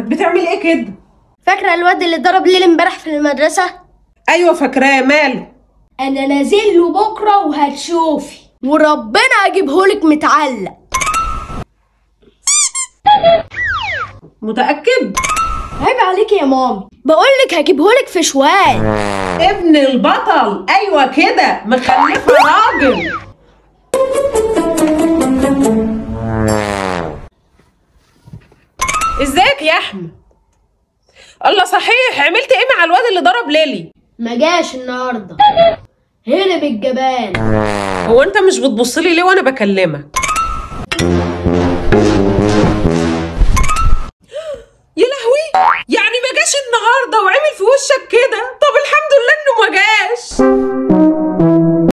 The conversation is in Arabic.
بتعمل ايه كده؟ فاكره الواد اللي ضرب ليلي امبارح في المدرسه؟ ايوه فاكراه، ماله؟ انا نازل له بكره وهتشوفي، وربنا اجيبهولك متعلق. متأكد؟ عيب عليكي يا مامي، بقولك هجيبهولك في شوال. ابن البطل، ايوه كده، مخلفه راجل. ازيك يا احمد؟ الله صحيح، عملت ايه مع الواد اللي ضرب ليلي؟ ما جاش النهارده، هرب الجبان. هو انت مش بتبصلي ليه وانا بكلمك؟